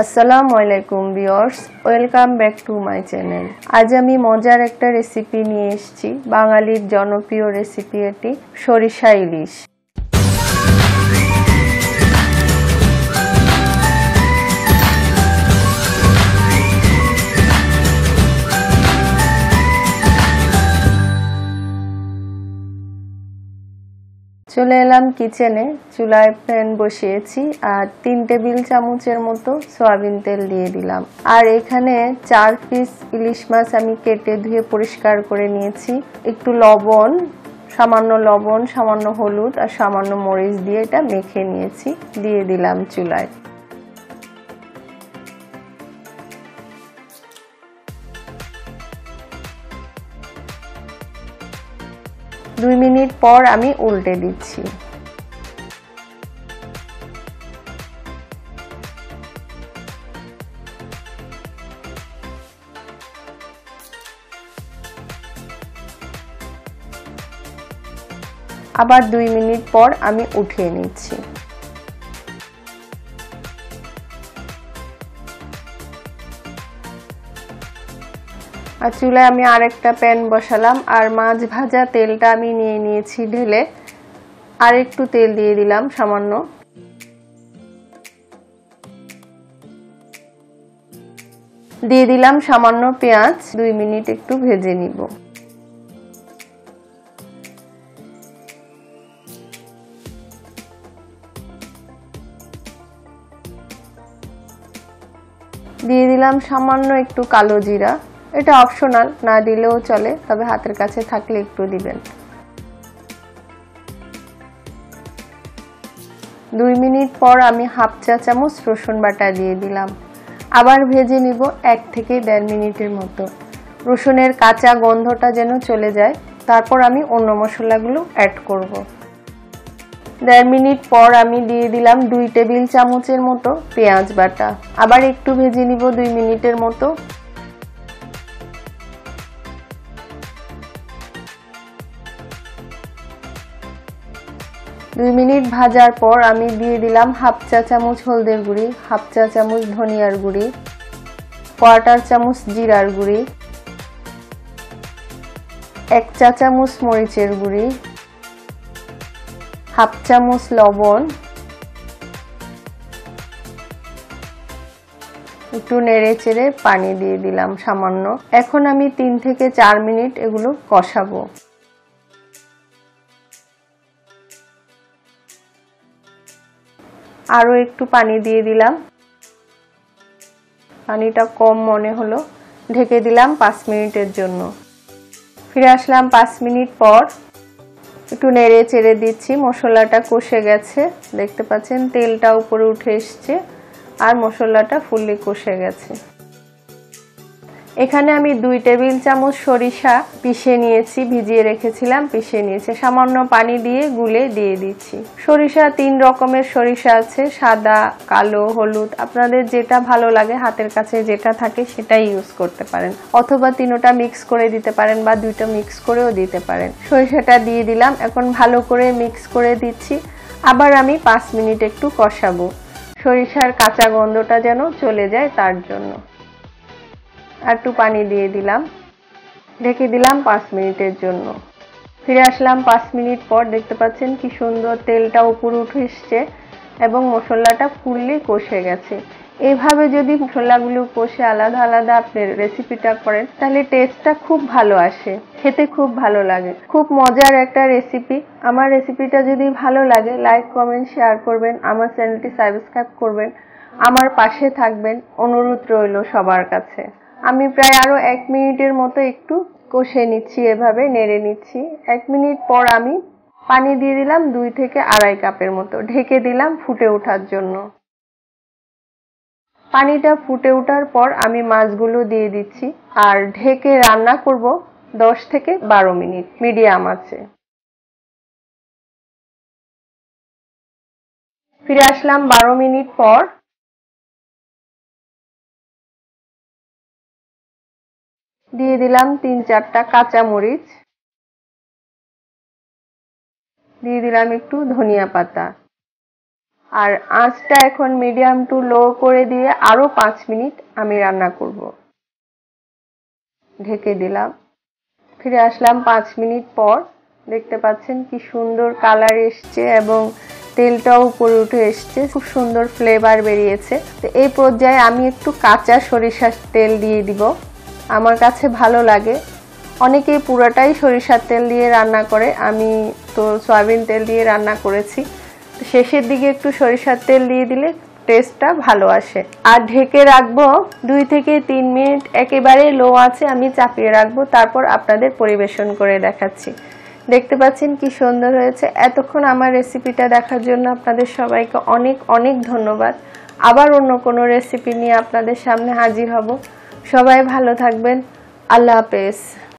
আসসালামু আলাইকুম viewers, welcome back to my channel. আজ আমি মজার একটা রেসিপি নিয়ে এসেছি। বাঙালির জনপ্রিয় রেসিপি এটি, সরিষা ইলিশ। চলে এলাম কিচেনে। চুলায় প্যান বসিয়েছি আর 3 টেবিল চামচের মতো সয়াবিন তেল দিয়ে দিলাম। আর এখানে 4 পিস ইলিশ মাছ আমি কেটে ধুয়ে পরিষ্কার করে নিয়েছি। একটু লবণ, সামান্য হলুদ আর সামান্য মরিচ দিয়ে এটা মেখে নিয়েছি, দিয়ে দিলাম চুলায়। দুই মিনিট পর আমি উল্টে দিচ্ছি। আবার 2 মিনিট পর আমি উঠিয়ে নিচ্ছি। আর চুলায় আমি আরেকটা প্যান বসালাম আর মাছ ভাজা তেলটা আমি নিয়ে নিয়েছি ঢেলে। আর একটু তেল দিয়ে দিলাম সামান্য। দিয়ে দিলাম সামান্য পেঁয়াজ। 2 মিনিট একটু ভেজে নিব। দিয়ে দিলাম সামান্য একটু কালো জিরা। এটা অপশনাল, না দিলেও চলে, তবে হাতের কাছে থাকলে একটু দিবেন। 2 মিনিট পর আমি হাফ চা চামচ রসুন বাটা দিয়ে দিলাম। আবার ভেজে নিব 1 থেকে 1.5 মিনিটের মতো। রসুনের কাঁচা গন্ধটা যেন চলে যায়, তারপর আমি অন্য মশলাগুলো অ্যাড করব। 1.5 মিনিট পর আমি দিয়ে দিলাম 2 টেবিল চামচের মতো পেঁয়াজ বাটা। আবার একটু ভেজে নিব 2 মিনিটের মতো। দুই মিনিট ভাজার পর আমি দিয়ে দিলাম হাফ চা চামচ হলদের গুঁড়ি, হাফ চা চামচ ধনিয়ার গুঁড়ি, 1/4 চামচ জিরার গুঁড়ি, 1 চা চামচ মরিচের গুঁড়ি, হাফ চামচ লবণ। একটু নেড়ে চেড়ে পানি দিয়ে দিলাম সামান্য। এখন আমি 3 থেকে 4 মিনিট এগুলো কষাবো। আরো একটু পানি দিয়ে দিলাম। পানিটা কম মনে হলো, ঢেকে দিলাম 5 মিনিটের জন্য। ফিরে আসলাম 5 মিনিট পর। একটু নেড়ে চেড়ে দিচ্ছি। মশলাটা কষে গেছে, দেখতে পাচ্ছেন তেলটা উপরে উঠে এসছে আর মশলাটা ফুললি কষে গেছে। এখানে আমি 2 টেবিল চামচ সরিষা পিষে নিয়েছি, ভিজিয়ে রেখেছিলাম, পিষে নিয়েছি। সামান্য পানি দিয়ে গুলে দিয়ে দিচ্ছি। সরিষা 3 রকমের সরিষা আছে, সাদা, কালো, হলুদ। আপনাদের যেটা ভালো লাগে, হাতের কাছে যেটা থাকে সেটাই ইউজ করতে পারেন, অথবা 3টা মিক্স করে দিতে পারেন বা 2টা মিক্স করেও দিতে পারেন। সরিষাটা দিয়ে দিলাম। এখন ভালো করে মিক্স করে দিচ্ছি। আবার আমি 5 মিনিট একটু কষাবো, সরিষার কাঁচা গন্ধটা যেন চলে যায় তার জন্য। আর একটু পানি দিয়ে দিলাম, ঢেকে দিলাম 5 মিনিটের জন্য। ফিরে আসলাম 5 মিনিট পর। দেখতে পাচ্ছেন কি সুন্দর তেলটা উপরে উঠে এসছে এবং মশলাটা ফুললি কষে গেছে। এইভাবে যদি মশলাগুলো কষে আলাদা আলাদা আপনি রেসিপিটা করেন, তাহলে টেস্টটা খুব ভালো আসে, খেতে খুব ভালো লাগে। খুব মজার একটা রেসিপি। আমার রেসিপিটা যদি ভালো লাগে, লাইক, কমেন্ট, শেয়ার করবেন। আমার চ্যানেলটি সাবস্ক্রাইব করবেন। আমার পাশে থাকবেন, অনুরোধ রইল সবার কাছে। আমি প্রায় আরো 1 মিনিটের মতো একটু কষে নিচ্ছি, এভাবে নেড়ে নিচ্ছি। 1 মিনিট পর আমি পানি দিয়ে দিলাম 2 থেকে 2.5 কাপের মতো, ঢেকে দিলাম ফুটে ওঠার জন্য। পানিটা ফুটে ওঠার পর আমি মাছগুলো দিয়ে দিচ্ছি আর ঢেকে রান্না করব 10 থেকে 12 মিনিট মিডিয়াম আঁচে। ফিরে আসলাম 12 মিনিট পর। দিয়ে দিলাম 3-4টা কাঁচা মরিচ, দিয়ে দিলাম একটু ধনিয়া পাতা, আর আঁচটা এখন মিডিয়াম টু লো করে দিয়ে আরো 5 মিনিট আমি রান্না করব। ঢেকে দিলাম, ফিরে আসলাম 5 মিনিট পর। দেখতে পাচ্ছেন কি সুন্দর কালার এসছে এবং তেলটাও উপরে উঠে এসছে, খুব সুন্দর ফ্লেভার বেরিয়েছে। তো এই পর্যায়ে আমি একটু কাঁচা সরিষার তেল দিয়ে দিব, আমার কাছে ভালো লাগে। অনেকেই পুরোটাই সরিষার তেল দিয়ে রান্না করে, আমি তো সয়াবিন তেল দিয়ে রান্না করেছি। শেষের দিকে একটু সরিষার তেল দিয়ে দিলে টেস্টটা ভালো আসে। আর ঢেকে রাখবো 2 থেকে 3 মিনিট, একেবারে লো আছে আমি চাপিয়ে রাখবো, তারপর আপনাদের পরিবেশন করে দেখাচ্ছি। দেখতে পাচ্ছেন কি সুন্দর হয়েছে। এতক্ষণ আমার রেসিপিটা দেখার জন্য আপনাদের সবাইকে অনেক অনেক ধন্যবাদ। আবার অন্য কোনো রেসিপি নিয়ে আপনাদের সামনে হাজির হব। সবাই ভালো থাকবেন। আল্লাহ হাফেজ।